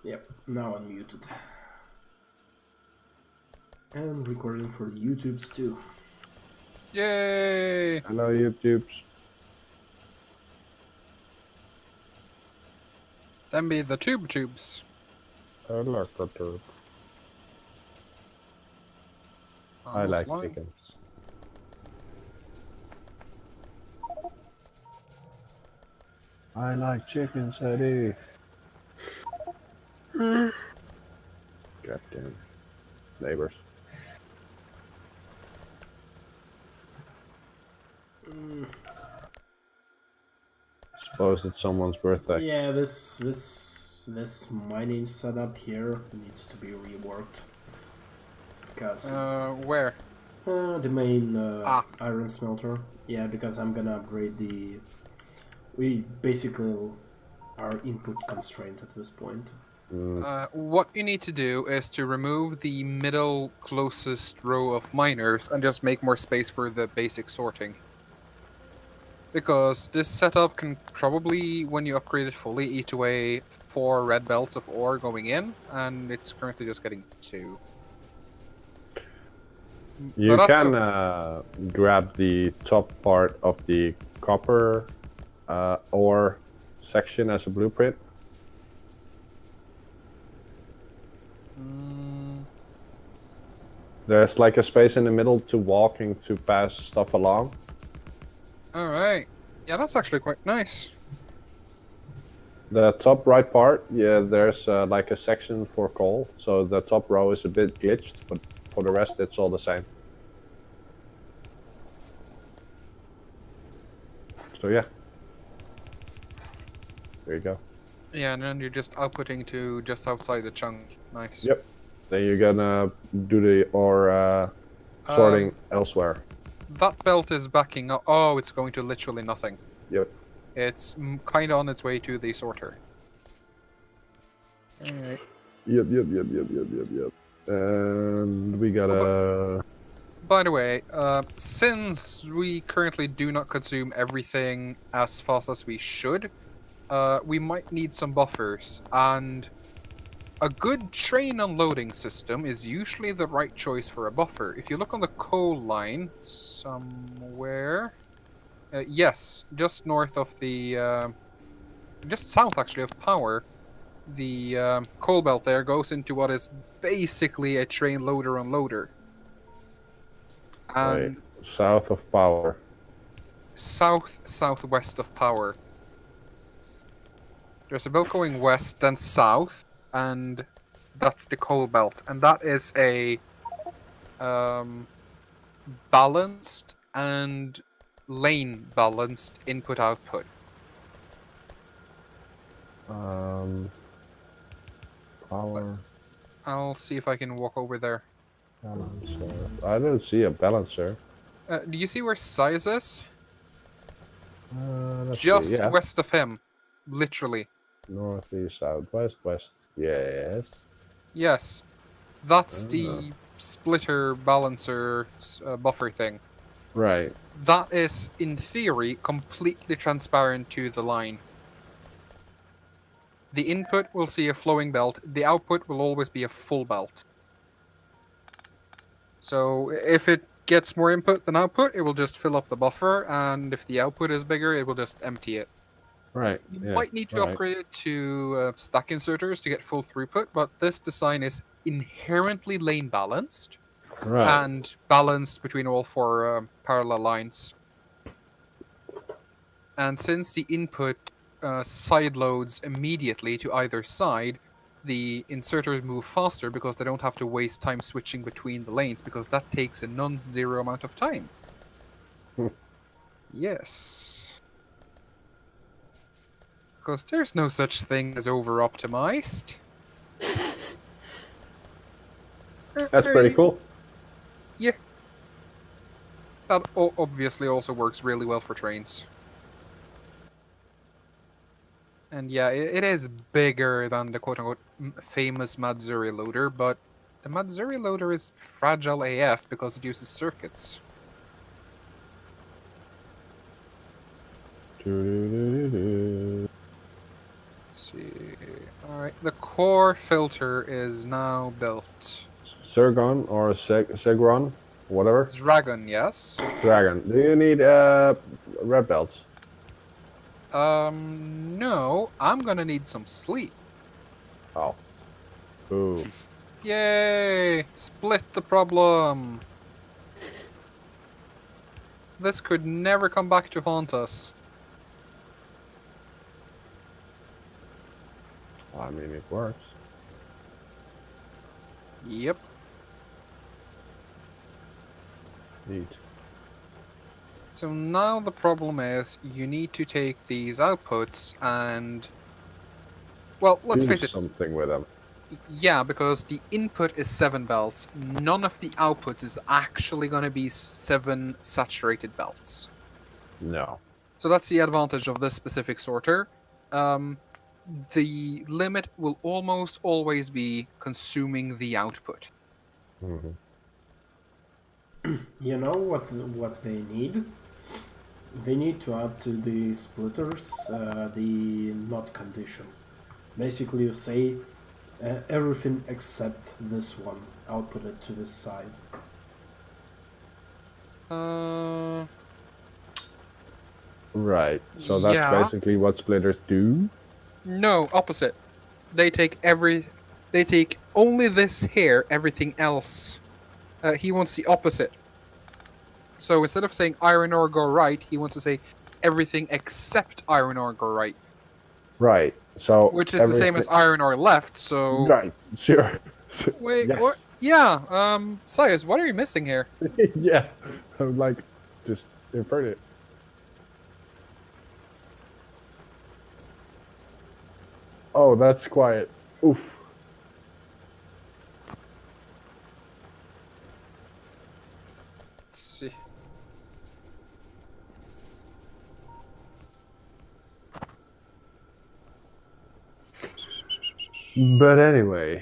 Yep, now unmuted. And recording for the YouTubes too. Yay! Hello, YouTubes. Then be the tubes. Hello, YouTube. I Almost like lying. chickens. I like chickens, Eddie. Goddamn neighbors. Suppose it's someone's birthday. Yeah, this mining setup here needs to be reworked because Where? the main Ah. iron smelter. Yeah, because I'm gonna upgrade the. We basically are input constrained at this point. What you need to do is to remove the middle closest row of miners and just make more space for the basic sorting. Because this setup can probably, when you upgrade it fully, eat away 4 red belts of ore going in, and it's currently just getting 2. You But that's can grab the top part of the copper ore section as a blueprint. There's like a space in the middle to walking to pass stuff along. Alright. Yeah, that's actually quite nice. The top right part, yeah, there's like a section for coal, so the top row is a bit glitched, but for the rest it's all the same. So yeah, there you go. Yeah, and then you're just outputting to just outside the chunk. Nice. Yep. Then you're gonna do the ore sorting elsewhere. That belt is backing up. Oh, it's going to literally nothing. Yep. It's kind of on its way to the sorter. Alright. Yep. And we gotta. By the way, since we currently do not consume everything as fast as we should, we might need some buffers, and a good train unloading system is usually the right choice for a buffer. If you look on the coal line somewhere, yes, just north of the, just south actually of power, the coal belt there goes into what is basically a train loader unloader. And Wait, south of power. southwest of power. There's a belt going west and south, and that's the coal belt, and that is a balanced and lane balanced input output. Power I'll see if I can walk over there. balancer. I don't see a balancer. Do you see where size is? Let's Just see. Yeah. west of him, literally. Northeast, southwest, west. Yes. Yes, that's the splitter balancer buffer thing. Right. That is, in theory, completely transparent to the line. The input will see a flowing belt, the output will always be a full belt. So if it gets more input than output, it will just fill up the buffer, and if the output is bigger, it will just empty it. Right. You Yeah. might need to upgrade it to stack inserters to get full throughput, but this design is inherently lane balanced. Right. And balanced between all 4 parallel lines. And since the input side loads immediately to either side, the inserters move faster because they don't have to waste time switching between the lanes, because that takes a non-zero amount of time. Yes. Because there's no such thing as over-optimized. That's pretty cool. Yeah. That obviously also works really well for trains. And yeah, it is bigger than the quote-unquote famous Matsuri loader, but the Matsuri loader is fragile AF because it uses circuits. Doo-doo-doo-doo-doo. Let's see. Alright, the core filter is now built. Zergon or Segron, whatever. Dragon, yes? Dragon. Do you need red belts? No. I'm gonna need some sleep. Oh. Ooh. Yay! Split the problem! This could never come back to haunt us. I mean, it works. Yep. Neat. So now the problem is, you need to take these outputs and... Well, let's Do face it. something with them. Yeah, because the input is 7 belts. None of the outputs is actually going to be 7 saturated belts. No. So that's the advantage of this specific sorter. The limit will almost always be consuming the output. Mm-hmm. You know what they need? They need to add to the splitters the not condition. Basically, you say everything except this one. Output it to this side. Right. So that's Yeah. basically what splitters do. No, opposite. They take only this here, everything else. He wants the opposite. So instead of saying iron ore go right, he wants to say everything except iron ore go right. Right. So Which is the same as iron ore left, so... Right. Sure. Wait, yes. what? Yeah, Sias, what are you missing here? Yeah. I'm like, just invert it. Oh, that's quiet. Oof. Let's see. But anyway,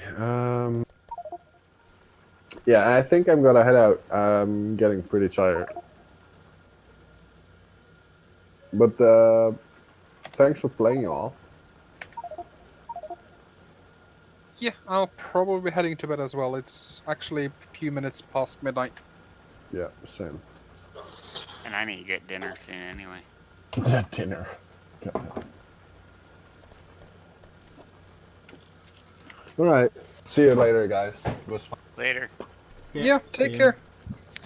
yeah, I think I'm gonna head out. I'm getting pretty tired. But thanks for playing, all. Yeah, I'll probably be heading to bed as well. It's actually a few minutes past midnight. Yeah, same. And I need to get dinner soon anyway. Dinner. All right. See you later, guys. It was fun. Later. Yeah, take see care.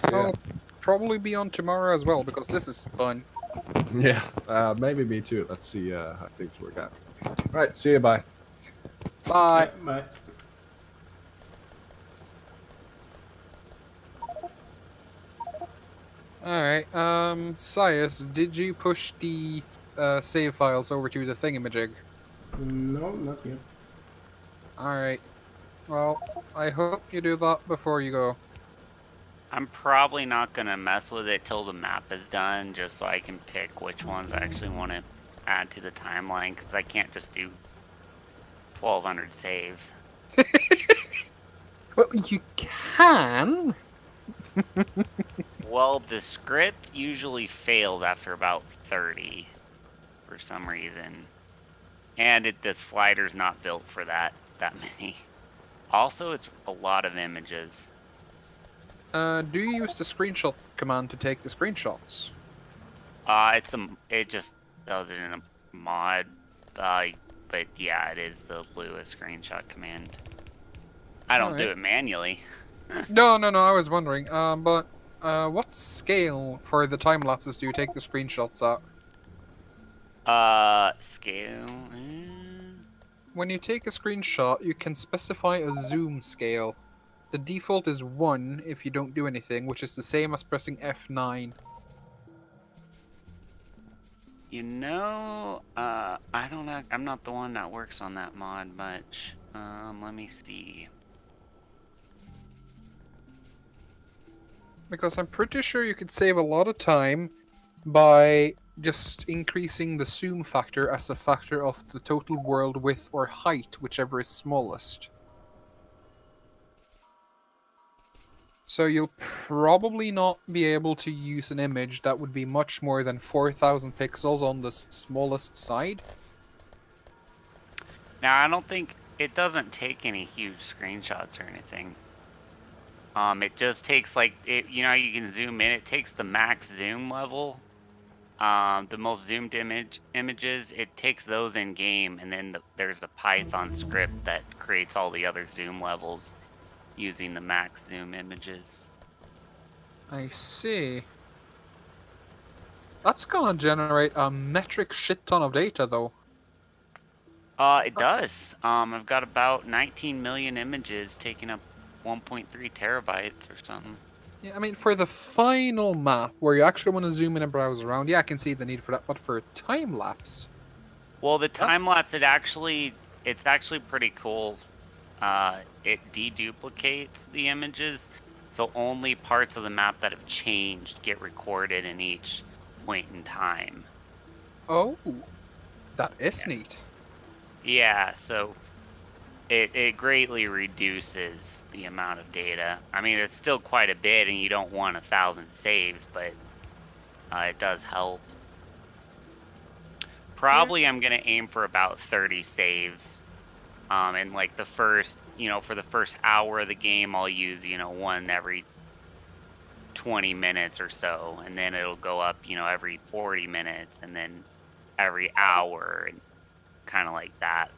Yeah. I'll probably be on tomorrow as well, because this is fun. Yeah, maybe me too. Let's see how things work out. All right. See you. Bye. Bye. Bye. Alright, Sias, did you push the save files over to the thingamajig? No, not yet. Alright. Well, I hope you do that before you go. I'm probably not gonna mess with it till the map is done, just so I can pick which ones I actually want to add to the timeline, because I can't just do 1,200 saves. Well, you can! Well, the script usually fails after about 30 for some reason. And the slider's not built for that many. Also, it's a lot of images. Do you use the screenshot command to take the screenshots? It just does it in a mod. But yeah, it is the Lewis screenshot command. I don't do it manually. No, I was wondering. But what scale for the time lapses do you take the screenshots at? Scale. When you take a screenshot, you can specify a zoom scale. The default is 1 if you don't do anything, which is the same as pressing F9. You know, I'm not the one that works on that mod much. Let me see. Because I'm pretty sure you could save a lot of time by just increasing the zoom factor as a factor of the total world width or height, whichever is smallest. So you'll probably not be able to use an image that would be much more than 4,000 pixels on the smallest side. Now, I don't think it doesn't take any huge screenshots or anything. It just takes like you know, you can zoom in. It takes the max zoom level, the most zoomed images. It takes those in game, and then there's a Python script that creates all the other zoom levels using the max zoom images. I see. That's gonna generate a metric shit ton of data, though. It does. I've got about 19 million images taking up 1.3 terabytes or something. Yeah, I mean, for the final map, where you actually want to zoom in and browse around, yeah, I can see the need for that, but for a time-lapse... Well, the time lapse, it's actually pretty cool. It deduplicates the images, so only parts of the map that have changed get recorded in each point in time. Oh, that is neat. Yeah, so it greatly reduces the amount of data. I mean, it's still quite a bit, and you don't want 1,000 saves, but it does help. Probably I'm gonna aim for about 30 saves. And like the first, for the first hour of the game, I'll use, one every 20 minutes or so, and then it'll go up, every 40 minutes, and then every hour, and kind of like that.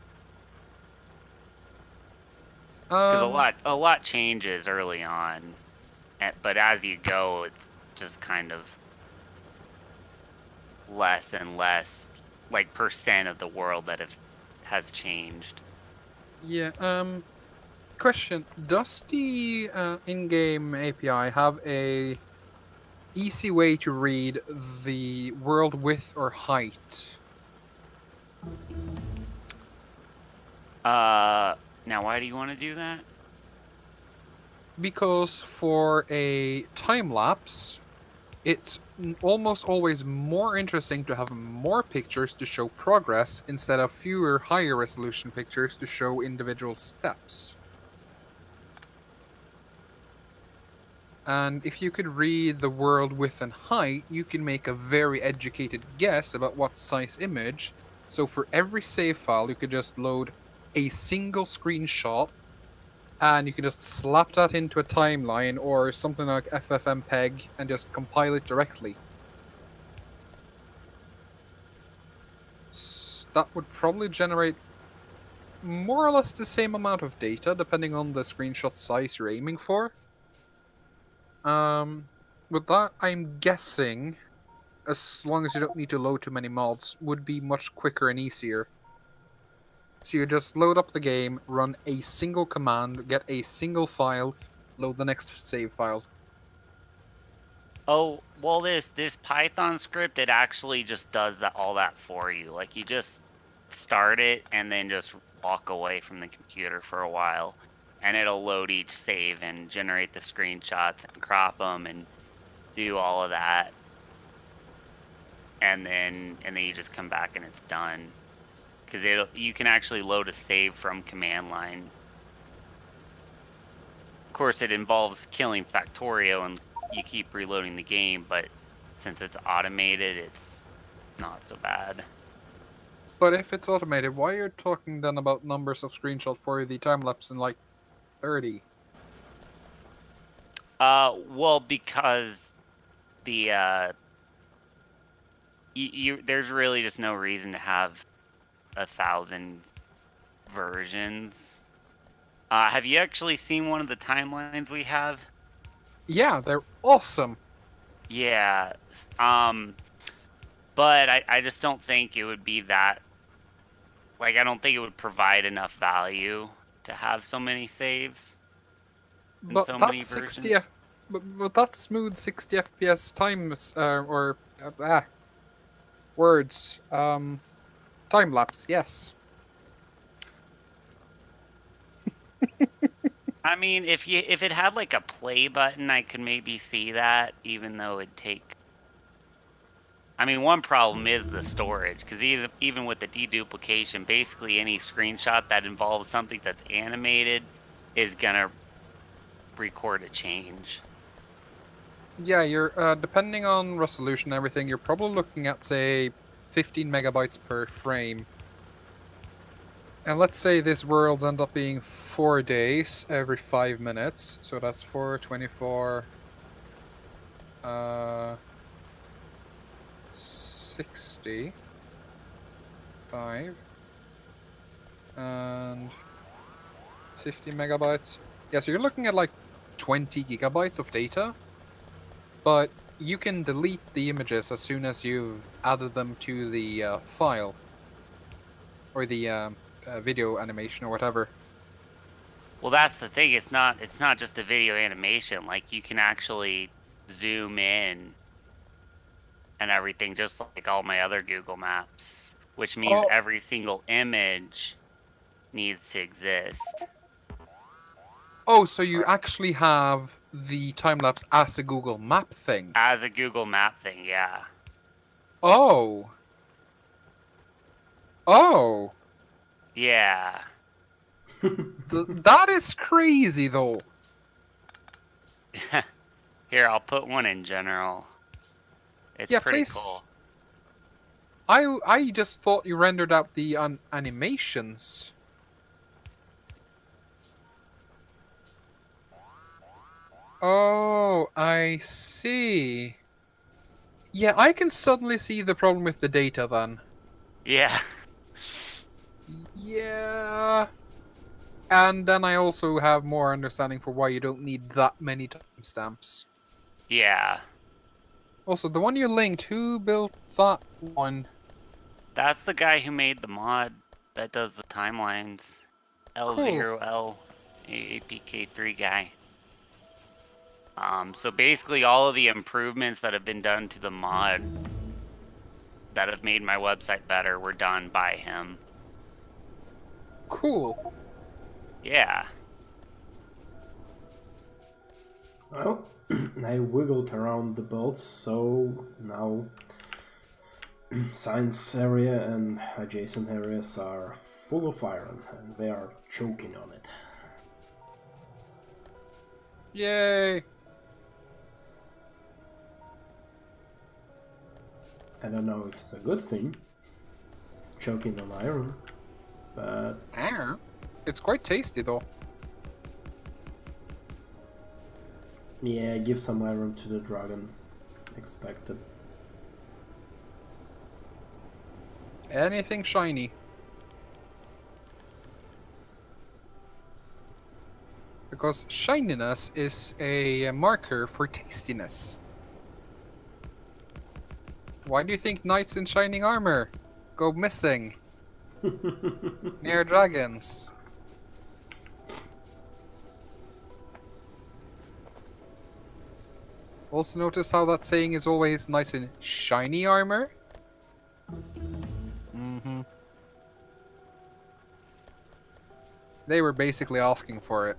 Because a lot changes early on, but as you go, it's just kind of less and less, like, percent of the world that has changed. Yeah, question. Does the in-game API have a easy way to read the world width or height? Now why do you want to do that? Because for a time-lapse, it's almost always more interesting to have more pictures to show progress instead of fewer higher resolution pictures to show individual steps. And if you could read the world width and height, you can make a very educated guess about what size image. So for every save file, you could just load a single screenshot, and you can just slap that into a timeline or something like FFmpeg and just compile it directly. That would probably generate more or less the same amount of data, depending on the screenshot size you're aiming for. With that, I'm guessing, as long as you don't need to load too many mods, would be much quicker and easier. So you just load up the game, run a single command, get a single file, load the next save file. Oh, well, this Python script, it actually just does all that for you. Like, you just start it and then just walk away from the computer for a while, and it'll load each save and generate the screenshots and crop them and do all of that. And then you just come back and it's done. Because you can actually load a save from command line. Of course, it involves killing Factorio and you keep reloading the game, but since it's automated, it's not so bad. But if it's automated, why are you talking then about numbers of screenshots for the time-lapse in like 30? Well, because the there's really just no reason to have 1,000 versions. Have you actually seen one of the timelines we have? Yeah, they're awesome. Yeah. But I just don't think it would be that. Like, I don't think it would provide enough value to have so many saves. But so that's many 60 versions. but that's smooth 60 FPS times words. Time lapse, yes. I mean, if it had like a play button, I could maybe see that, even though it'd take. I mean, one problem is the storage, because even with the deduplication, basically any screenshot that involves something that's animated is gonna record a change. Yeah, you're depending on resolution and everything, you're probably looking at, say, 15 megabytes per frame. And let's say this world's end up being 4 days every 5 minutes. So that's 4, 24, 60, 5, and 50 megabytes. Yeah, so you're looking at like 20 gigabytes of data, but you can delete the images as soon as you've added them to the file, or the video animation or whatever. Well, that's the thing. It's not just a video animation. Like, you can actually zoom in and everything, just like all my other Google Maps, which means Oh. every single image needs to exist. Oh, so you actually have the time lapse as a Google Map thing? As a Google Map thing, yeah. Oh. Oh. Yeah. That is crazy, though. Here, I'll put one in general. It's Yeah, pretty please. cool. I just thought you rendered out the animations. Oh, I see. Yeah, I can suddenly see the problem with the data then. Yeah. Yeah. And then I also have more understanding for why you don't need that many timestamps. Yeah. Also, the one you linked, who built that one? That's the guy who made the mod that does the timelines. L0L APK3 guy. So basically all of the improvements that have been done to the mod that have made my website better were done by him. Cool. Yeah. Well, I wiggled around the bolts, so now science area and adjacent areas are full of iron, and they are choking on it. Yay. I don't know if it's a good thing, choking on iron, but It's quite tasty, though. yeah, give some iron to the dragon. Expected. Anything shiny. Because shininess is a marker for tastiness. Why do you think knights in shining armor go missing near dragons? Also notice how that saying is always knights in shiny armor? Mm-hmm. They were basically asking for it.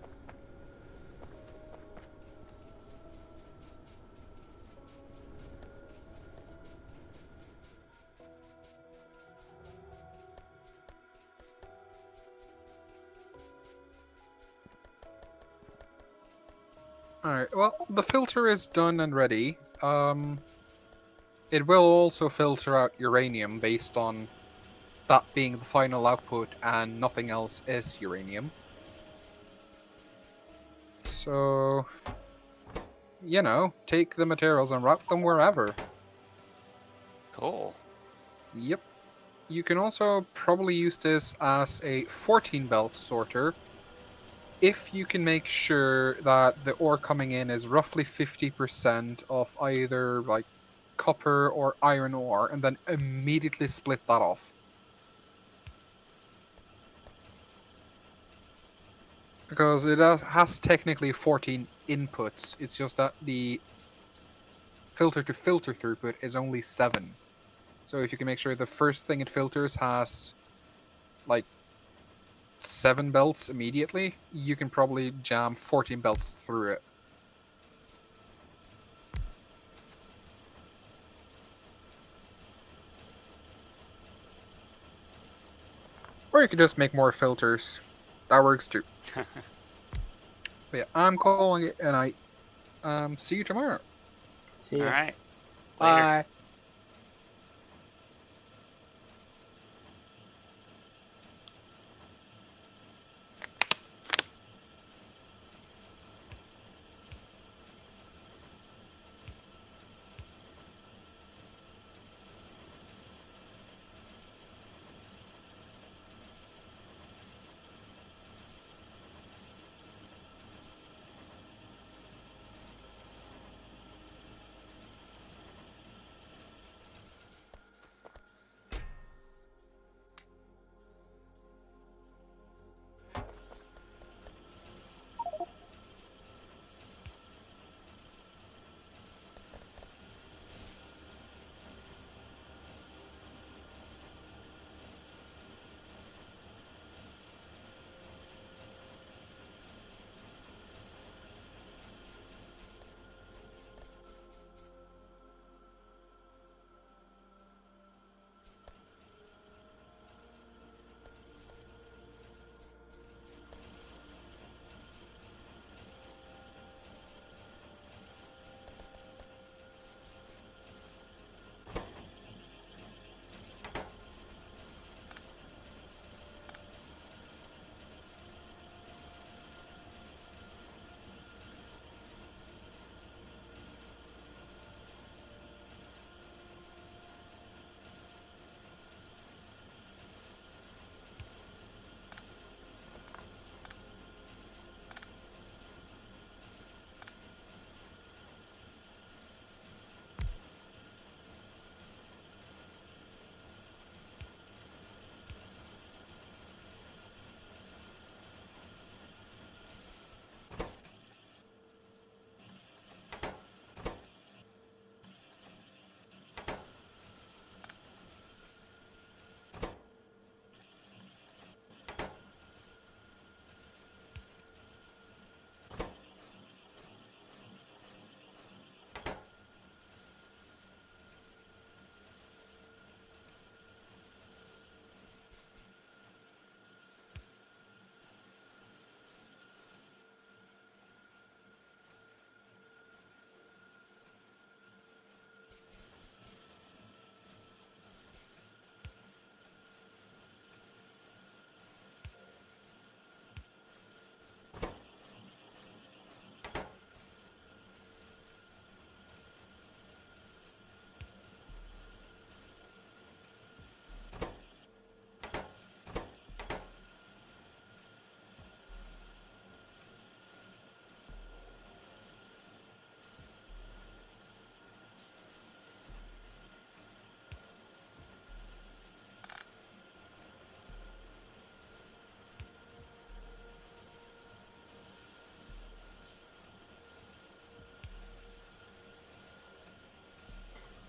Alright, well, the filter is done and ready. It will also filter out uranium based on that being the final output and nothing else is uranium. So, you know, take the materials and route them wherever. Cool. Yep. You can also probably use this as a 14-belt sorter if you can make sure that the ore coming in is roughly 50% of either like copper or iron ore, and then immediately split that off. Because it has technically 14 inputs, it's just that the filter to filter throughput is only 7. So if you can make sure the first thing it filters has like 7 belts immediately, you can probably jam 14 belts through it. Or you could just make more filters. That works too. But yeah, I'm calling it a night. See you tomorrow. See ya. All right. Later. Bye.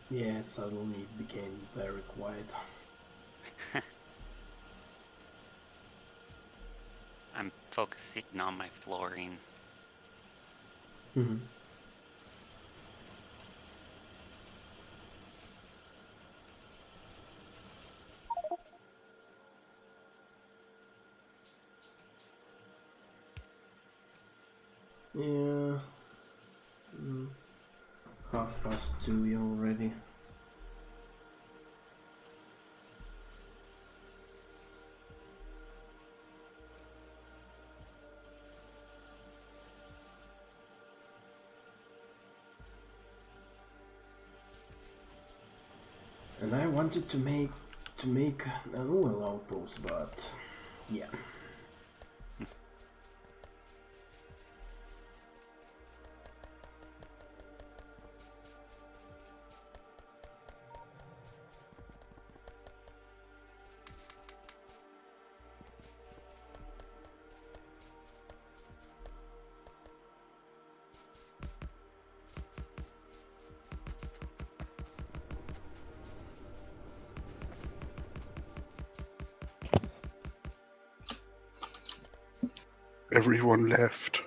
Yeah, suddenly it became very quiet. I'm focusing on my flooring. Mhm. Yeah. 2:30 already. And I wanted to make an oil outpost, but yeah. Everyone left.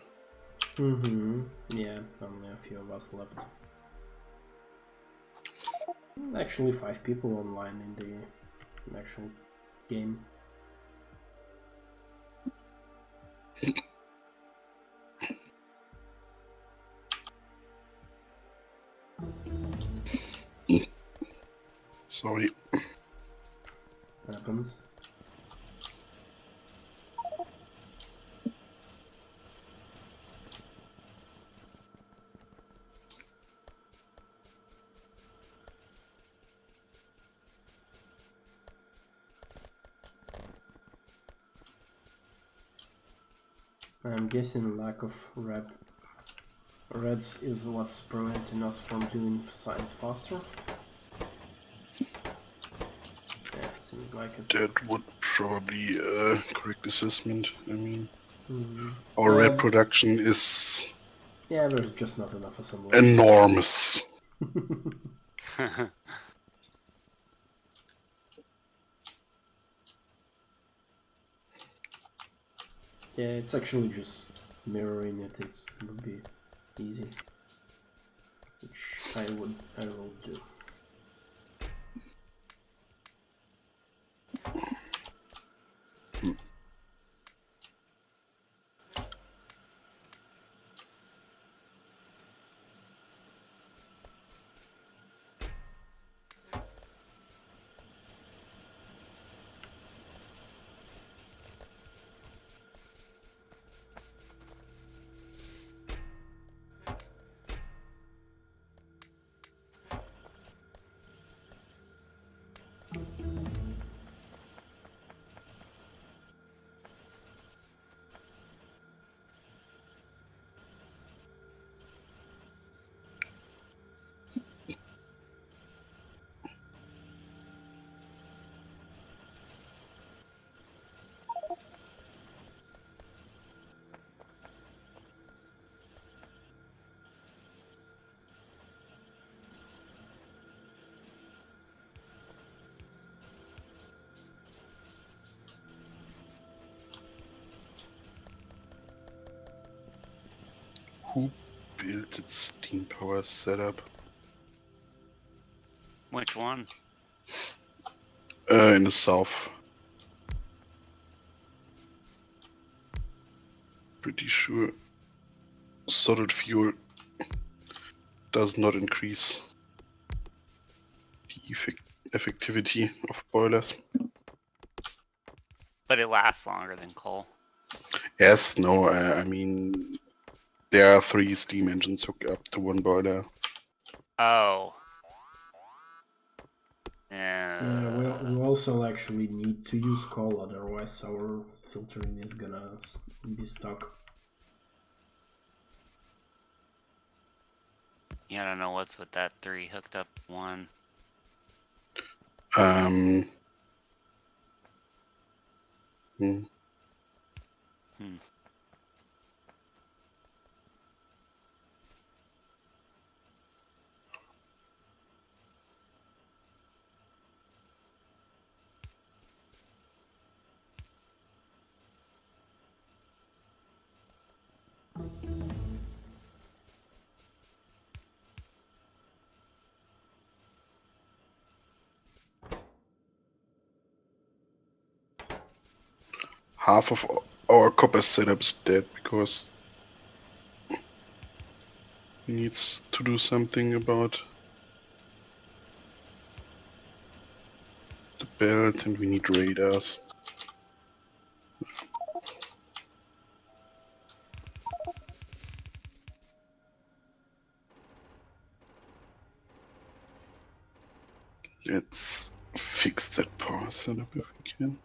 Yeah, only a few of us left. Actually, 5 people online in the actual game. Sorry. Happens. I'm guessing lack of reds is what's preventing us from doing science faster. Yeah, seems like it. That would probably correct assessment. I mean, Mhm. our Yeah, red production is yeah, there's just not enough assemblers. enormous. Yeah, it's actually just mirroring it. It would be easy, which I will do. Who built its steam power setup? Which one? In the south. Pretty sure solid fuel does not increase the effectivity of boilers. But it lasts longer than coal. Yes, no, I mean, there are 3 steam engines hooked up to one boiler. Oh. Yeah, we also actually need to use coal, otherwise our filtering is gonna be stuck. Yeah, I don't know what's with that 3 hooked up one. Hmm. half of our copper setup is dead because he needs to do something about the belt, and we need radars. Let's fix that power setup if we can.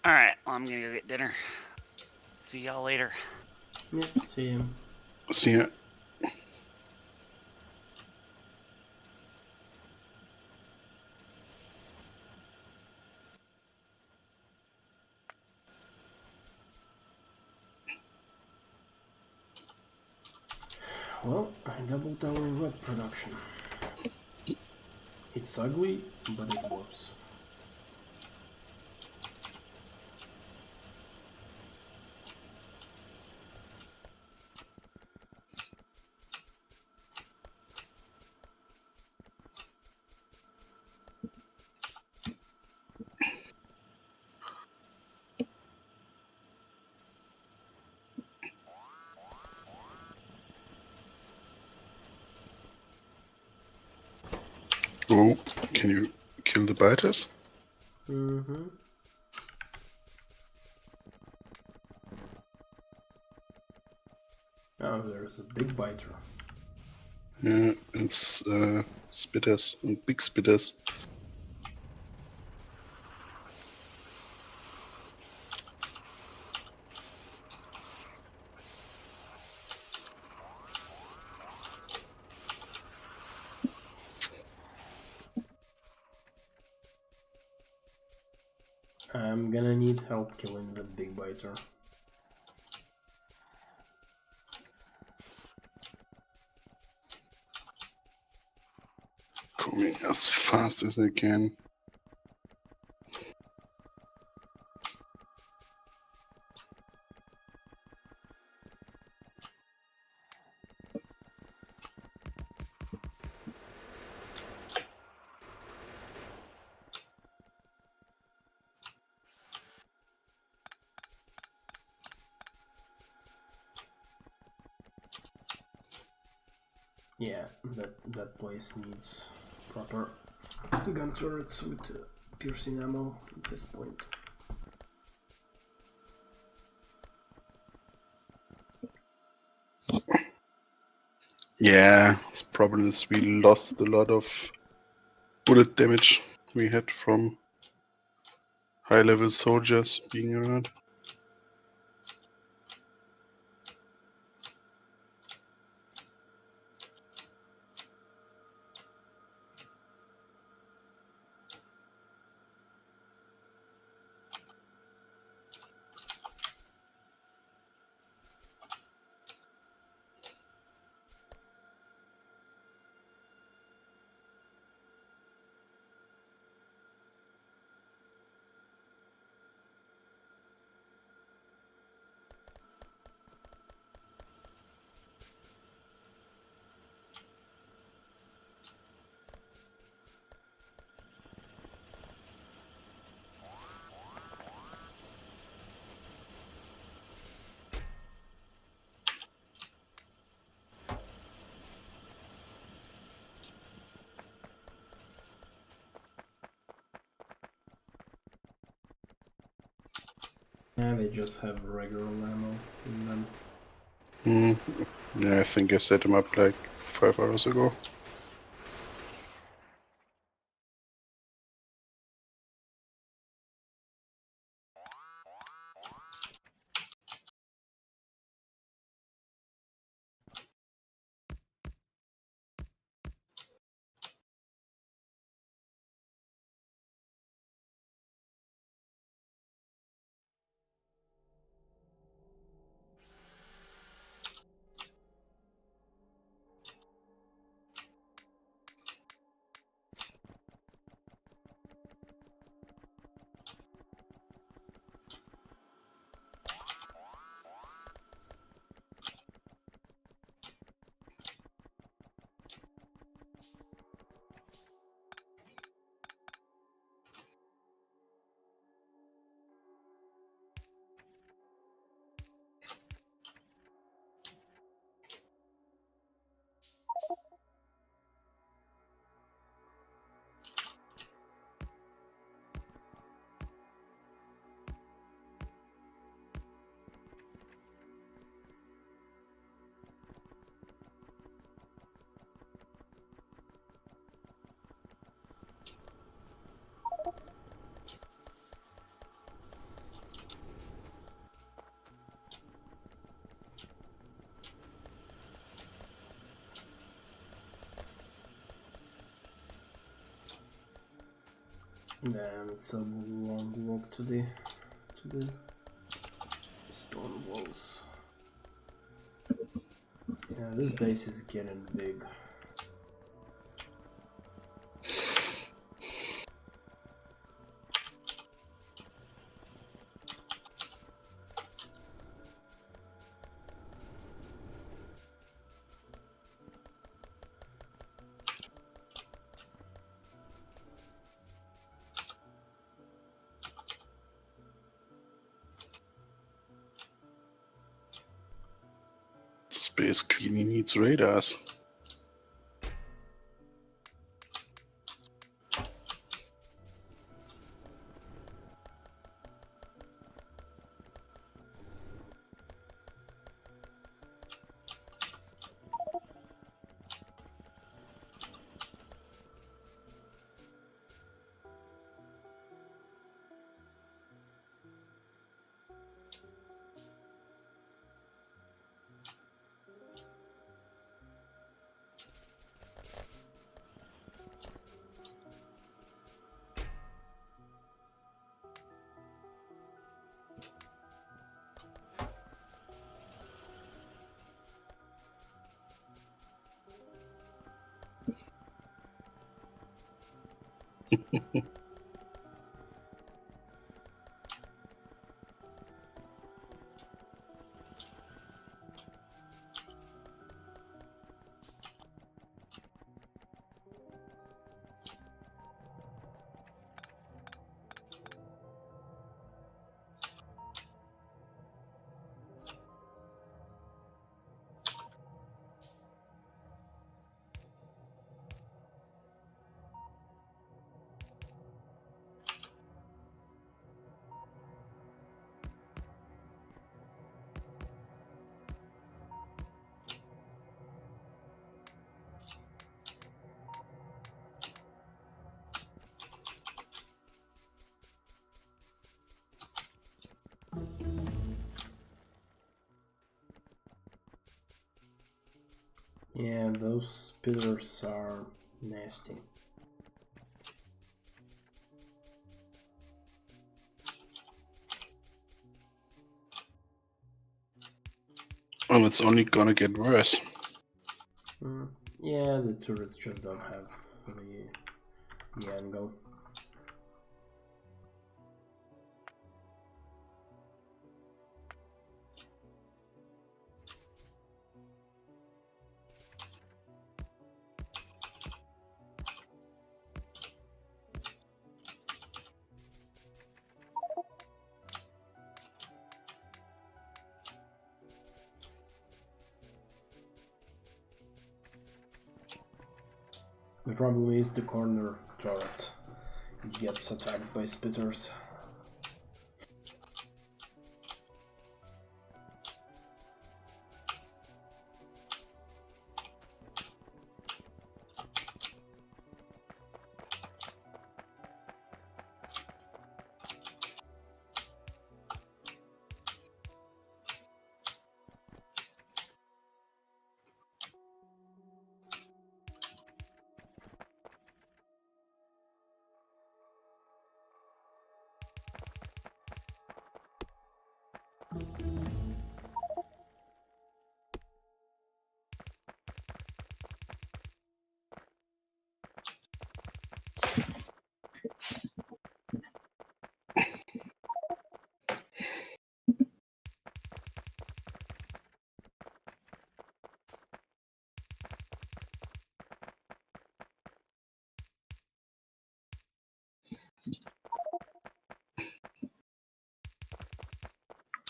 All right, well, I'm gonna go get dinner. See y'all later. Yeah, see him. See ya. Well, I doubled our web production. It's ugly, but it works. Oh, can you kill the biters? Mm-hmm. Oh, there's a big biter. Yeah, it's spitters and big spitters. I'm gonna need help killing the big biter. Coming as fast as I can. Yeah, that place needs proper gun turrets with piercing ammo at this point. Yeah, the problem is we lost a lot of bullet damage we had from high-level soldiers being around. Yeah, they just have regular ammo in them. Yeah, I think I set them up like 5 hours ago. Damn, it's a long walk to the stone walls. Yeah, this base is getting big. Space cleaning needs radars. Yeah, those spitters are nasty. And it's only gonna get worse. Yeah, the turrets just don't have the angle. The problem is the corner turret. It gets attacked by spitters.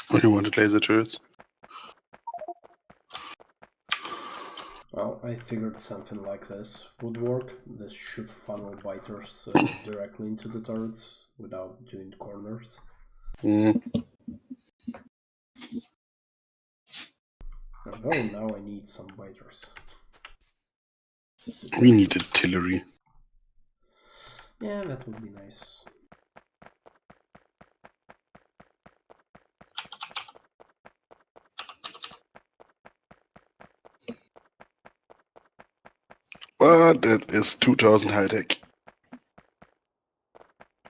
Oh, you wanted laser turrets? Well, I figured something like this would work. This should funnel biters directly into the turrets without doing corners. Although now I need some biters. We need artillery. Yeah, that would be nice. But that is 2000 high tech.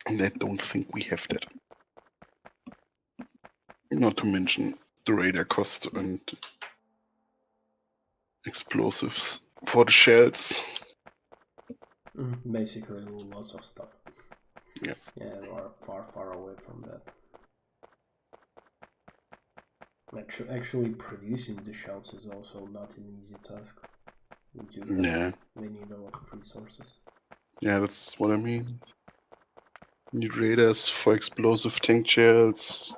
And I don't think we have that. Not to mention the radar cost and explosives for the shells. Basically, lots of stuff. Yeah. Yeah, we are far away from that. Actually, producing the shells is also not an easy task. We need a lot of resources. Yeah, that's what I mean. Need radars for explosive tank shells.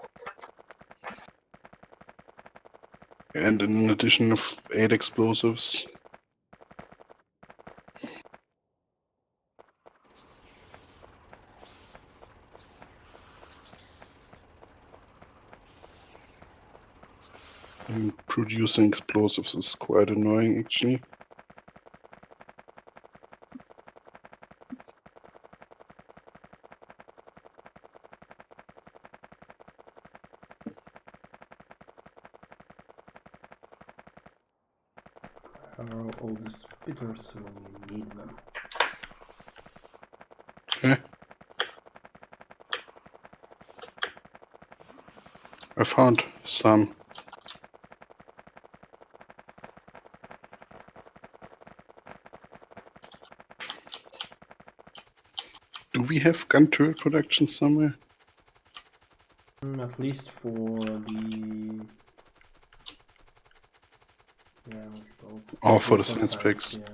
And an addition of 8 explosives. And producing explosives is quite annoying, actually. How are all the spitters when you need them? Okay. I found some. Do we have gun turret production somewhere? At least for the... Yeah, what you call it? Oh, for the For science packs. yeah.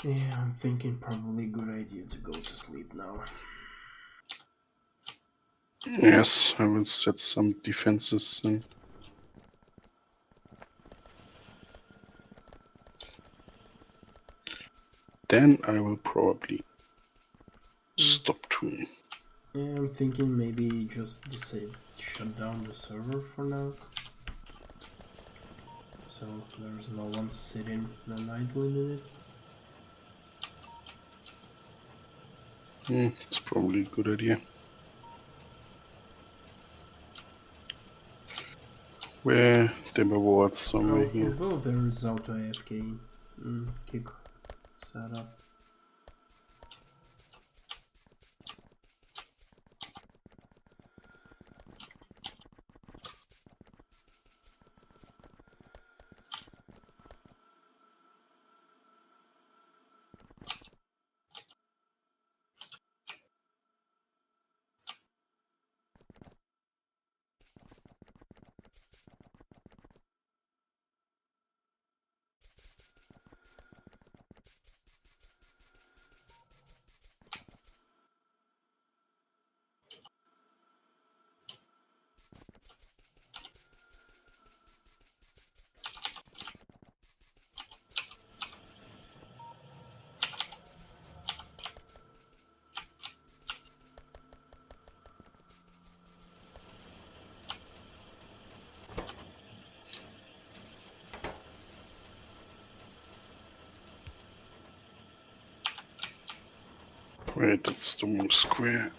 Yeah, I'm thinking probably good idea to go to sleep now. Yes, I will set some defenses and then I will probably stop too. Yeah, I'm thinking maybe just shut down the server for now. So there's no one sitting and idling in it. It's probably a good idea. Where there were somewhere here. Although there is auto AFK kick setup. Wait, that's the wrong square.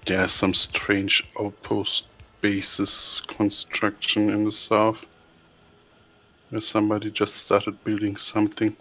There's some strange outpost bases construction in the south. Where somebody just started building something.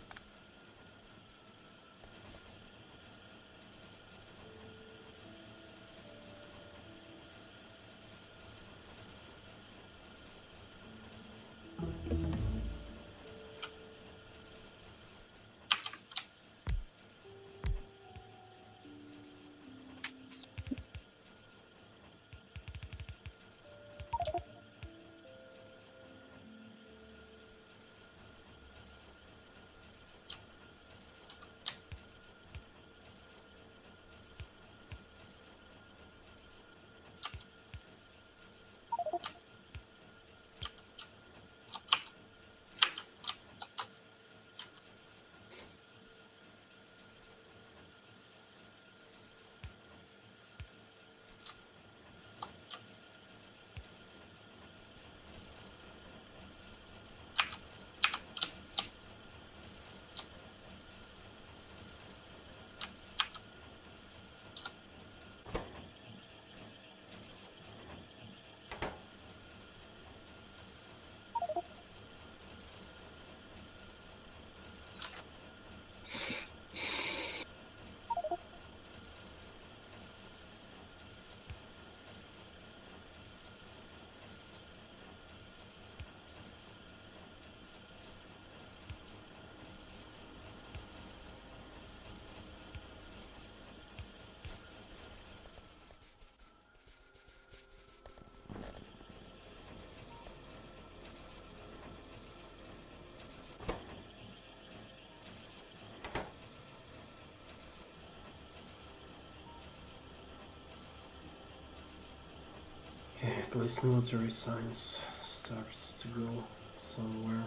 At least military science starts to go somewhere,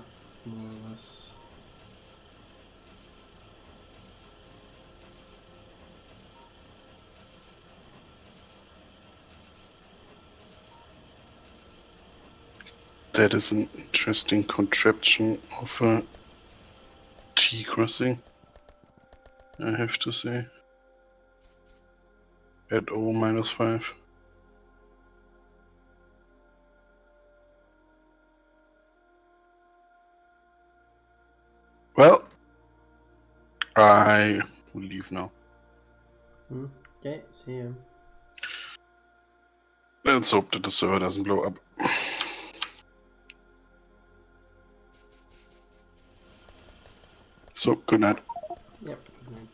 more or less. That is an interesting contraption of a T crossing, I have to say. At O -5. Well, I will leave now. Okay, see ya. Let's hope that the server doesn't blow up. So, good night. Yep, good night.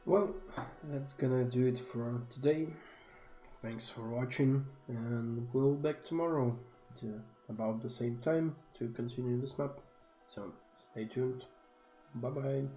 Well, that's gonna do it for today. Thanks for watching, and we'll be back tomorrow to about the same time to continue this map. So stay tuned. Bye bye.